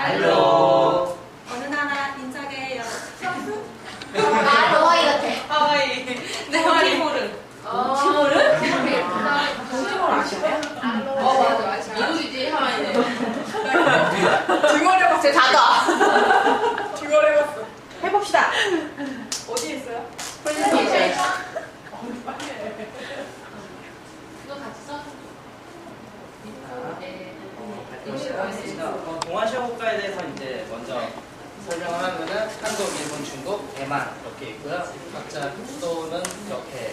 알로. 어느 나라 인사계예요? 하와이 같아. 하와이. 네, 티모르. 티모르? 티모르 아시나요? 맞아. 미국이지, 하와이는. 등어려봤어. 제 다다. 등어려봤어. 해봅시다. 어디에 있어요? 프레젠테이션. 그거 같이 써. 네. 동아시아 국가에 대해서 이제 먼저 설명을 하면은 한국, 일본, 중국, 대만 이렇게 있고요. 각자 수도는 이렇게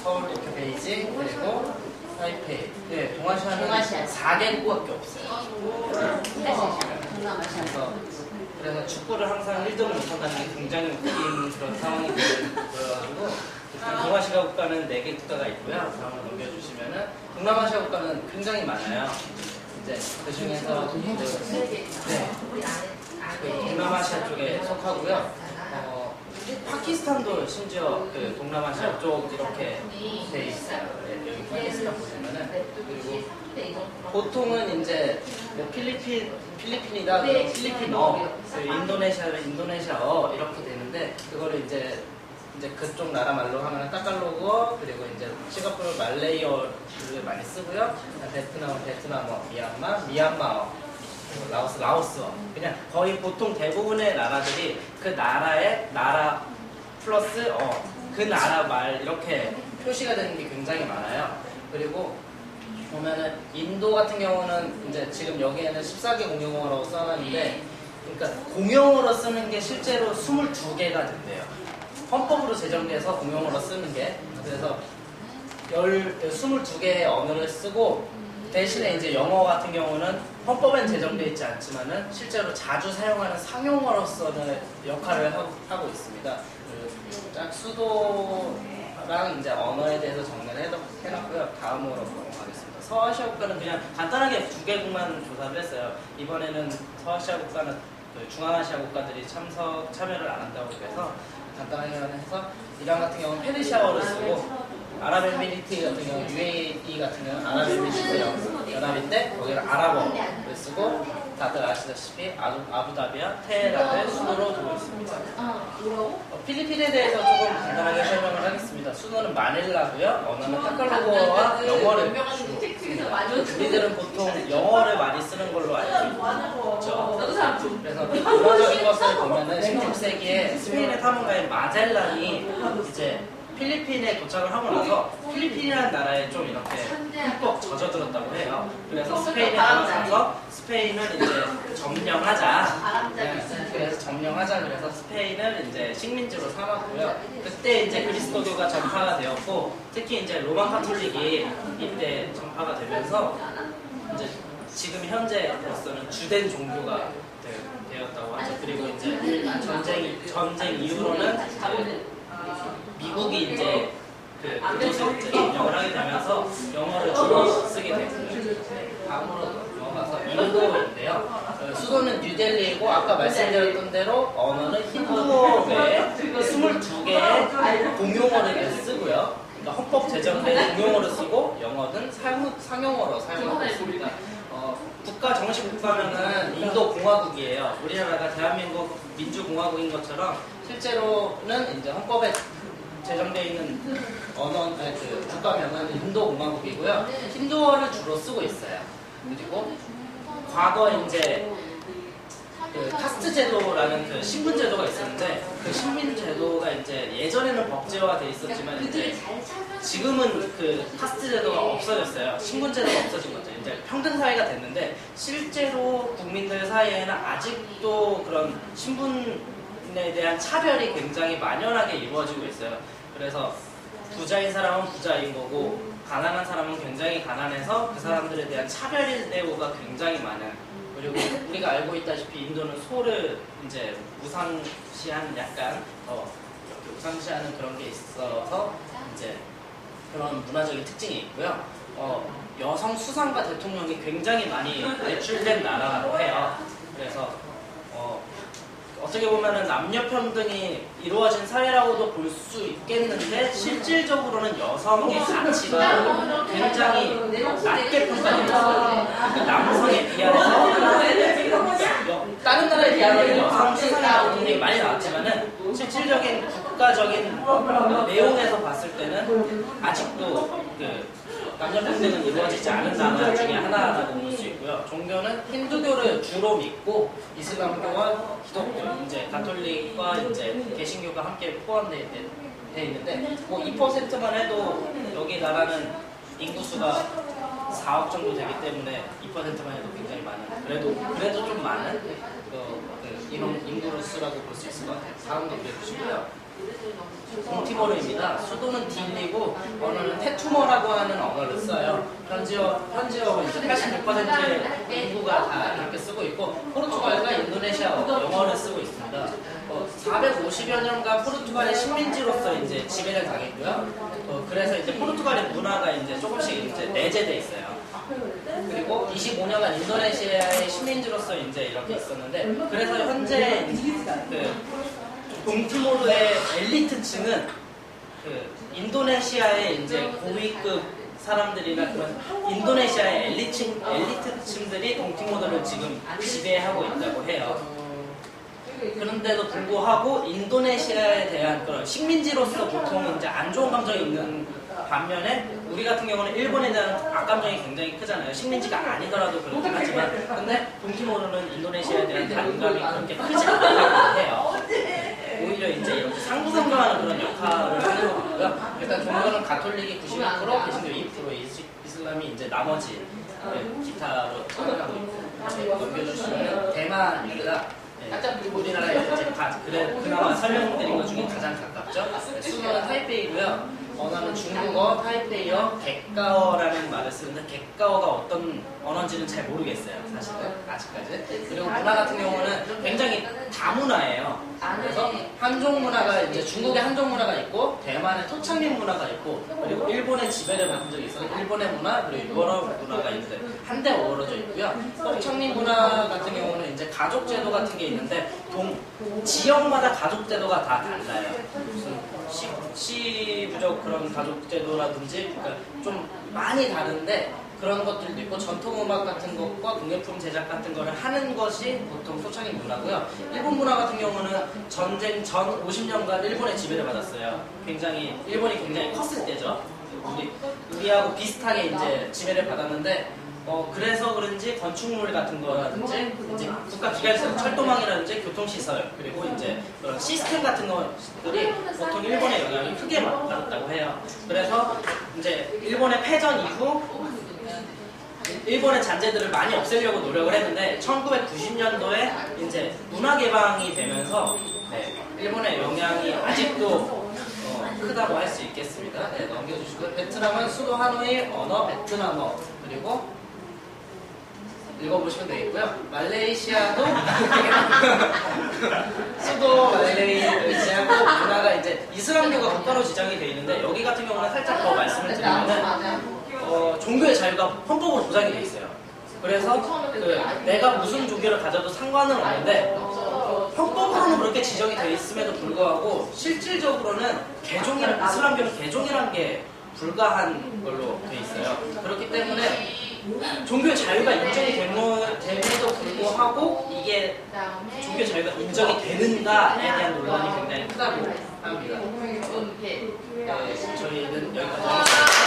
서울, 도쿄, 베이징, 그리고 타이페이. 네, 동아시아는 4개국밖에 없어요. 그래서 축구를 항상 1등을 못한다는 게 굉장히 웃긴 그런 상황이 보여가지고 동아시아 국가는 4개 국가가 있고요. 다음을 넘겨주시면은 동남아시아 국가는 굉장히 많아요. 이제 그 중에서 동남아시아 쪽에 속하고요. 파키스탄도 심지어 그 동남아시아 쪽 이렇게 돼 있어요. 여기 파키스탄 보시면은. 그리고 보통은 이제 뭐 필리핀이다, 필리핀어, 인도네시아는 인도네시아어 이렇게 되는데 그거를 이제 그쪽 나라 말로 하면 따갈로그어, 그리고 이제 싱가포르 말레이어를 많이 쓰고요. 베트남은 베트남어, 미얀마어, 라오스어. 그냥 거의 보통 대부분의 나라들이 그 나라의 나라 플러스 그 나라 말 이렇게 표시가 되는 게 굉장히 많아요. 그리고 보면은 인도 같은 경우는 이제 지금 여기에는 14개 공용어로 써놨는데, 그러니까 공용어로 쓰는 게 실제로 22개가 된대요. 헌법으로 제정돼서 공용어로 쓰는 게. 그래서 22개의 언어를 쓰고, 대신에 이제 영어 같은 경우는 헌법엔 제정되어 있지 않지만은 실제로 자주 사용하는 상용어로서는 역할을 하고 있습니다. 딱 수도랑 이제 언어에 대해서 정리를 해놨고요. 다음으로 넘어가겠습니다. 서아시아 국가는 그냥 간단하게 2개국만 조사를 했어요. 이번에는 서아시아 국가는 중앙아시아 국가들이 참여를 안 한다고 해서 간단하게 해서 이란 같은 경우는 페르시아어를 쓰고, 아랍에미리트 같은 경우, UAE 같은 경우는 아랍에미리트 연합인데 거기는 아랍어를 쓰고, 다들 아시다시피 아부다비와 테헤란을 수도로 두고 있습니다. 필리핀에 대해서 조금 간단하게 설명을 하겠습니다. 수도는 마닐라고요. 언어는 타갈로그어와 영어를 주로 씁니다. 우리들은 보통 영어를 많이 쓰는 걸로 알고 있죠. 그래서 문화적인 것을 보면은 16세기에 스페인의 탐험가인 마젤란이 이제 필리핀에 도착을 하고 나서 필리핀이라는 나라에 좀 이렇게 흠뻑 젖어들었다고 해요. 그래서 스페인에 들어가서 스페인을 이제 점령하자. 그래서 점령하자. 그래서 스페인을 이제 식민지로 삼았고요. 그때 이제 그리스도교가 전파가 되었고, 특히 이제 로마 카톨릭이 이때 전파가 되면서 이제 지금 현재로서는 주된 종교가 되었다고 하죠. 그리고 이제 전쟁 이후로는 미국이 이제 그곳을 이제 점령을 하게 되면서 영어를 주로 쓰게 되고요. 다음으로 넘어가서 인도인데요. 수도는 뉴델리이고, 아까 말씀드렸던 대로 언어는 힌두어 외에 22개의 공용어를 쓰고요. 그러니까 헌법 제정된 공용어를 쓰고, 영어는 상용어로 사용하고 있습니다. 국가 정식 국가면은 인도 공화국이에요. 우리나라가 대한민국 민주공화국인 것처럼 실제로는 이제 헌법에 제정되어 있는 국가명은 인도공화국이고요. 힌두어를 주로 쓰고 있어요. 그리고 과거에 이제 그 카스트 제도라는 그 신분 제도가 있었는데, 그 신분 제도가 이제 예전에는 법제화돼 있었지만 이제 지금은 그 카스트 제도가 없어졌어요. 신분 제도가 없어진 거죠. 이제 평등 사회가 됐는데, 실제로 국민들 사이에는 아직도 그런 신분에 대한 차별이 굉장히 만연하게 이루어지고 있어요. 그래서 부자인 사람은 부자인 거고, 가난한 사람은 굉장히 가난해서 그 사람들에 대한 차별 대우가 굉장히 많아요. 그리고 우리가 알고 있다시피 인도는 소를 이제 우상시하는 약간 이렇게 우상시하는 그런 게 있어서 이제 그런 문화적인 특징이 있고요. 여성 수상과 대통령이 굉장히 많이 배출된 나라라고 해요. 그래서 어떻게 보면은 남녀 평등이 이루어진 사회라고도 볼 수 있겠는데, 실질적으로는 여성의 가치가 굉장히 낮게 평가되고 있어요. 남성에 비하해서 국가적인 내용에서 봤을 때는 아직도 그 남녀 평등은 이루어지지 않은 나라 중에 하나라고 볼 수 있고요. 종교는 힌두교를 주로 믿고 이슬람교와 기독교, 이제 가톨릭과 이제 개신교가 함께 포함되어 있는데 뭐 2%만 해도 여기 나라는 인구수가 4억 정도 되기 때문에 2%만 해도 굉장히 많은 그래도 좀 많은 이런 인구를 수라고 볼 수 있을 것 같아요. 다음 넘겨 주시고요. 동티모르입니다. 수도는 딜리고 언어는 테투머라고 하는 언어를 써요. 현지어는 이제 86%의 인구가 다 이렇게 쓰고 있고 포르투갈과 인도네시아 영어를 쓰고 있습니다. 450여 년간 포르투갈의 식민지로서 이제 지배를 당했고요. 그래서 이제 포르투갈의 문화가 이제 조금씩 이제 내재돼 있어요. 그리고 25년간 인도네시아의 식민지로서 이제 이렇게 있었는데 그래서 현재 그 동티모르의 엘리트층은 그 인도네시아의 이제 고위급 사람들이나 그런 인도네시아의 엘리트층들이 동티모르를 지금 지배하고 있다고 해요. 그런데도 불구하고 인도네시아에 대한 그런 식민지로서 보통 이제 안 좋은 감정이 있는 반면에 우리 같은 경우는 일본에 대한 악감정이 굉장히 크잖아요. 식민지가 아니더라도 그렇긴 하지만 근데 동티모르는 인도네시아에 대한 반감이 그렇게 크지 않다고 해요. 오히려 이제 이렇게 상부상조하는 그런 역할을 하는 거고요. 일단 종교는 가톨릭이 91%, 개신교 2%, 이슬람이 이제 나머지 기타로 참여하고 있고 넘겨주시면 대만입니다. 우리나라에 이제 그나마 설명드린 것 중에 가장 가깝죠. 수도는 타이페이고요. 언어는 중국어, 타이페이어, 객가어라는 말을 쓰는데 객가어가 어떤 언어인지는 잘 모르겠어요. 사실은 아직까지. 그리고 문화 같은 경우는 굉장히 다문화예요. 그래서 한족 문화가 이제 중국의 한족 문화가 있고 대만의 토착민 문화가 있고 그리고 일본의 지배를 받은 적이 있어서 일본의 문화 그리고 유럽 문화가 있는데 한데 어우러져 있고요. 토착민 문화 같은 경우는 이제 가족 제도 같은 게 있는데 지역마다 가족 제도가 다 달라요. 무슨 시부족 그런 가족 제도라든지 그러니까 좀 많이 다른데 그런 것들도 있고 전통음악 같은 것과 공예품 제작 같은 거를 하는 것이 보통 토착민 문화고요. 일본 문화 같은 경우는 전쟁 전 50년간 일본의 지배를 받았어요. 일본이 굉장히 컸을 때죠. 우리하고 비슷하게 이제 지배를 받았는데 그래서 그런지 건축물 같은 거라든지 이제 국가 기관시설, 철도망이라든지 교통시설 그리고 이제 그런 시스템 같은 것들이 보통 일본의 영향이 크게 받았다고 해요. 그래서 이제 일본의 패전 이후 일본의 잔재들을 많이 없애려고 노력을 했는데 1990년도에 이제 문화 개방이 되면서 일본의 영향이 아직도 크다고 할 수 있겠습니다. 넘겨주시고 베트남은 수도 하노이, 언어 베트남어 그리고 읽어보시면 되겠고요. 말레이시아도 수도 말레이시아고 문화가 이제 이슬람교가 국가로 지정이 되어 있는데 여기 같은 경우는 살짝 더 말씀을 드리면은 종교의 자유가 헌법으로 보장이 되어 있어요. 그래서 내가 무슨 종교를 가져도 상관은 없는데 헌법으로는 그렇게 지정이 되어 있음에도 불구하고 실질적으로는 이슬람교는 개종이라는 게 불가한 걸로 되어 있어요. 그렇기 때문에 종교의 자유가 인정이 됨에도 불구하고 이게 종교 자유가 인정이 되는가에 대한 논란이 굉장히 크다고 합니다. 저희는 여기까지 하겠습니다.